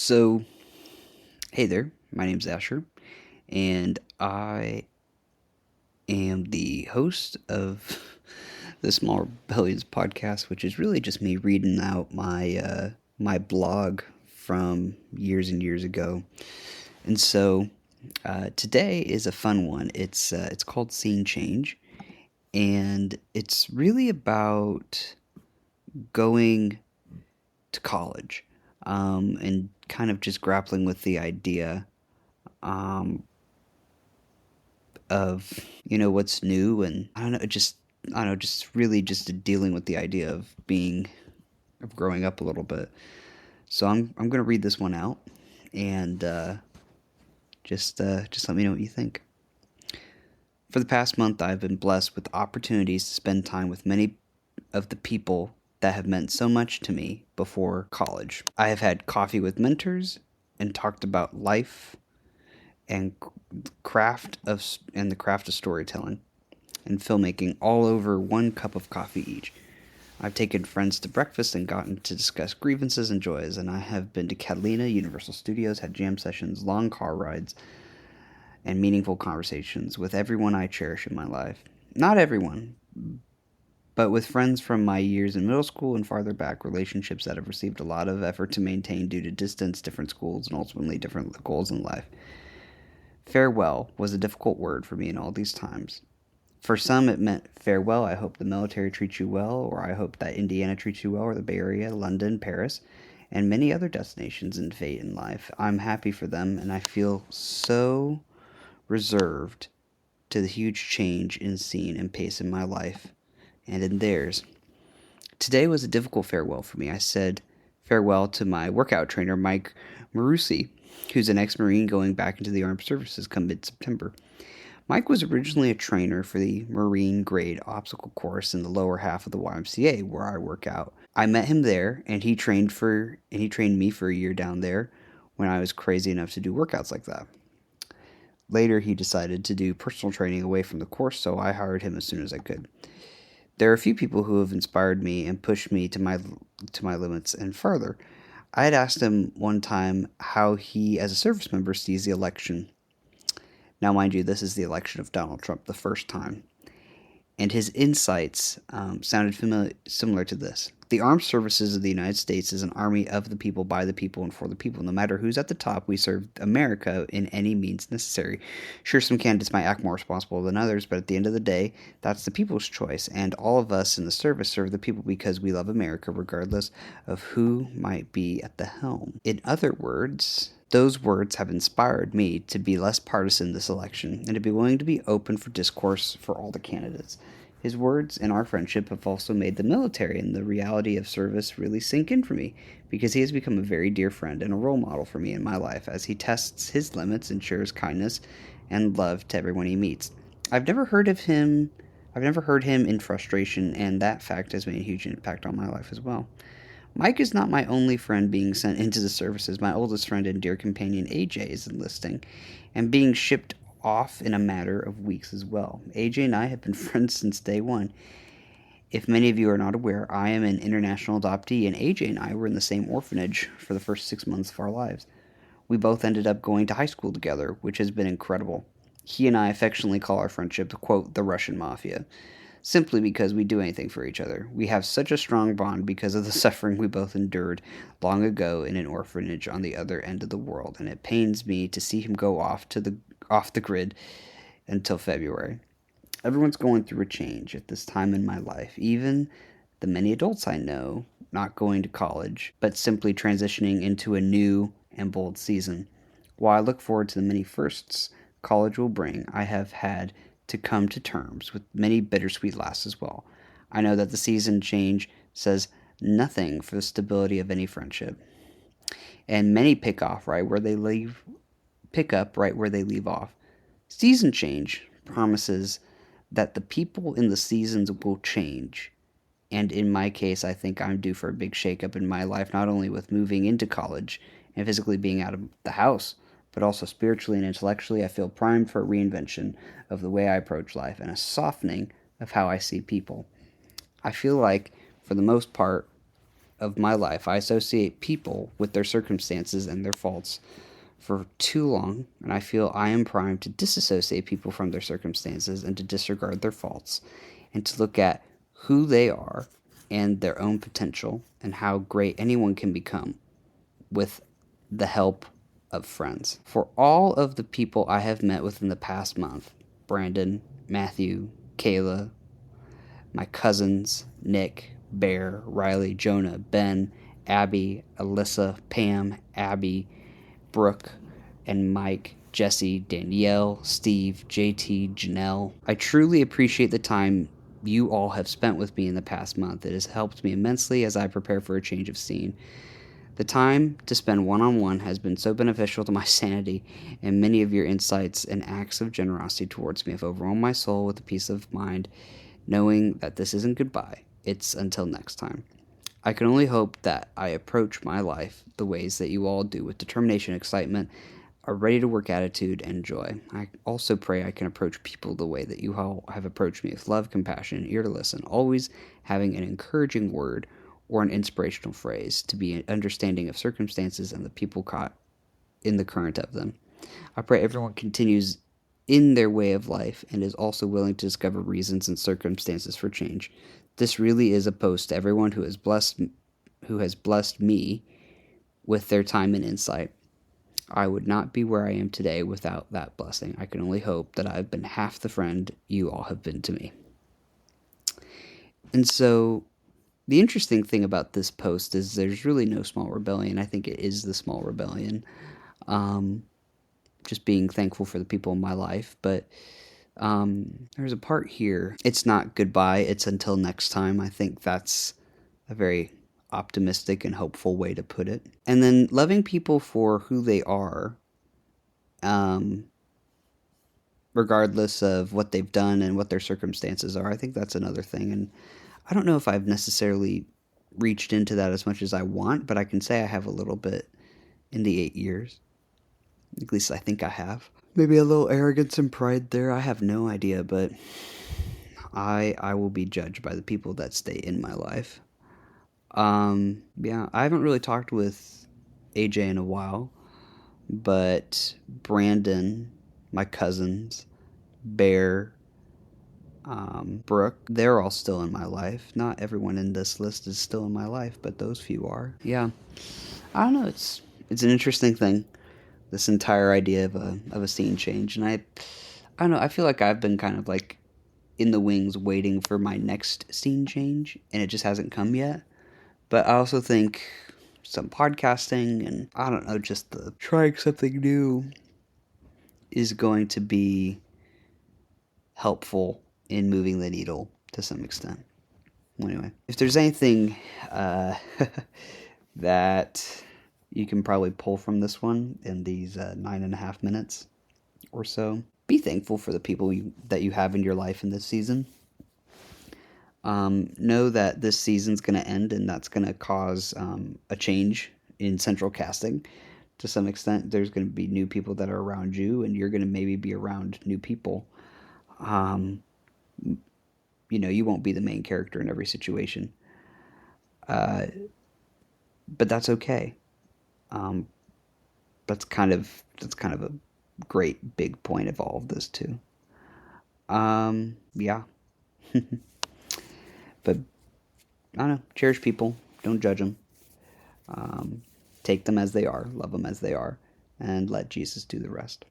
So, hey there, my name's Asher, and I am the host of the Small Rebellions podcast, which is really just me reading out my blog from years and years ago. And so, today is a fun one. It's called Scene Change, and it's really about going to college, and kind of just grappling with the idea um, of what's new, and I don't know, just really just dealing with the idea of growing up a little bit. So I'm gonna read this one out, and just let me know what you think. For the past month, I've been blessed with opportunities to spend time with many of the people that have meant so much to me before college. I have had coffee with mentors and talked about life and the craft of storytelling and filmmaking all over one cup of coffee each. I've taken friends to breakfast and gotten to discuss grievances and joys, and I have been to Catalina, Universal Studios, had jam sessions, long car rides, and meaningful conversations with everyone I cherish in my life. Not everyone, but with friends from my years in middle school and farther back, relationships that have received a lot of effort to maintain due to distance, different schools, and ultimately different goals in life. Farewell was a difficult word for me in all these times. For some, it meant farewell. I hope the military treats you well, or I hope that Indiana treats you well, or the Bay Area, London, Paris, and many other destinations and fate in life. I'm happy for them, and I feel so reserved to the huge change in scene and pace in my life and in theirs. Today was a difficult farewell for me. I said farewell to my workout trainer, Mike Marusi, who's an ex-Marine going back into the armed services come mid-September. Mike was originally a trainer for the Marine grade obstacle course in the lower half of the YMCA where I work out. I met him there and he trained me for a year down there when I was crazy enough to do workouts like that. Later he decided to do personal training away from the course, so I hired him as soon as I could. There are a few people who have inspired me and pushed me to my limits and further. I had asked him one time how he as a service member sees the election. Now, mind you, this is the election of Donald Trump the first time. And his insights sounded similar to this. The armed services of the United States is an army of the people, by the people, and for the people. No matter who's at the top, we serve America in any means necessary. Sure, some candidates might act more responsible than others, but at the end of the day, that's the people's choice. And all of us in the service serve the people because we love America, regardless of who might be at the helm. In other words, those words have inspired me to be less partisan this election and to be willing to be open for discourse for all the candidates. His words and our friendship have also made the military and the reality of service really sink in for me because he has become a very dear friend and a role model for me in my life as he tests his limits and shares kindness and love to everyone he meets. I've never heard of him I've never heard him in frustration, and that fact has made a huge impact on my life as well. Mike is not my only friend being sent into the services. My oldest friend and dear companion AJ is enlisting and being shipped off in a matter of weeks as well. AJ and I have been friends since day one. If many of you are not aware, I am an international adoptee, and AJ and I were in the same orphanage for the first 6 months of our lives. We both ended up going to high school together, which has been incredible. He and I affectionately call our friendship, quote, the Russian Mafia, simply because we do anything for each other. We have such a strong bond because of the suffering we both endured long ago in an orphanage on the other end of the world, and it pains me to see him go off the grid until February. Everyone's going through a change at this time in my life, even the many adults I know not going to college, but simply transitioning into a new and bold season. While I look forward to the many firsts college will bring, I have had to come to terms with many bittersweet laughs as well. I know that the season change says nothing for the stability of any friendship, and many pick up right where they leave off. Season change promises that the people in the seasons will change. And in my case, I think I'm due for a big shakeup in my life, not only with moving into college and physically being out of the house, but also spiritually and intellectually. I feel primed for a reinvention of the way I approach life and a softening of how I see people. I feel like, for the most part, of my life, I associate people with their circumstances and their faults for too long, and I feel I am primed to disassociate people from their circumstances and to disregard their faults and to look at who they are and their own potential and how great anyone can become with the help of friends. For all of the people I have met within the past month, Brandon, Matthew, Kayla, my cousins, Nick, Bear, Riley, Jonah, Ben, Abby, Alyssa, Pam, Abby, Brooke, and Mike, Jesse, Danielle, Steve, JT, Janelle. I truly appreciate the time you all have spent with me in the past month. It has helped me immensely as I prepare for a change of scene. The time to spend one on one has been so beneficial to my sanity, and many of your insights and acts of generosity towards me have overwhelmed my soul with a peace of mind, knowing that this isn't goodbye, it's until next time. I can only hope that I approach my life the ways that you all do with determination, excitement, a ready to work attitude, and joy. I also pray I can approach people the way that you all have approached me with love, compassion, and ear to listen, always having an encouraging word or an inspirational phrase to be understanding of circumstances and the people caught in the current of them. I pray everyone continues in their way of life and is also willing to discover reasons and circumstances for change. This really is a post to everyone who has blessed me with their time and insight. I would not be where I am today without that blessing. I can only hope that I've been half the friend you all have been to me. And so the interesting thing about this post is there's really no small rebellion. I think it is the small rebellion. Just being thankful for the people in my life. But there's a part here. It's not goodbye, it's until next time. I think that's a very optimistic and hopeful way to put it. And then loving people for who they are, regardless of what they've done and what their circumstances are. I think that's another thing. And I don't know if I've necessarily reached into that as much as I want, but I can say I have a little bit in the 8 years. At least I think I have. Maybe a little arrogance and pride there. I have no idea, but I will be judged by the people that stay in my life. Yeah, I haven't really talked with AJ in a while, but Brandon, my cousins, Bear, Brooke, they're all still in my life. Not everyone in this list is still in my life, but those few are. Yeah, I don't know. It's an interesting thing. This entire idea of a scene change, and I don't know. I feel like I've been kind of like in the wings waiting for my next scene change, and it just hasn't come yet. But I also think some podcasting and I don't know, just the trying something new is going to be helpful in moving the needle to some extent. Anyway, if there's anything that you can probably pull from this one in these 9.5 minutes or so, be thankful for the people that you have in your life in this season. Know that this season's going to end and that's going to cause a change in central casting to some extent. There's going to be new people that are around you, and you're going to maybe be around new people. You won't be the main character in every situation, but that's okay. That's kind of a great big point of all of this too. Yeah. But I don't know. Cherish people. Don't judge them. Take them as they are. Love them as they are. And let Jesus do the rest.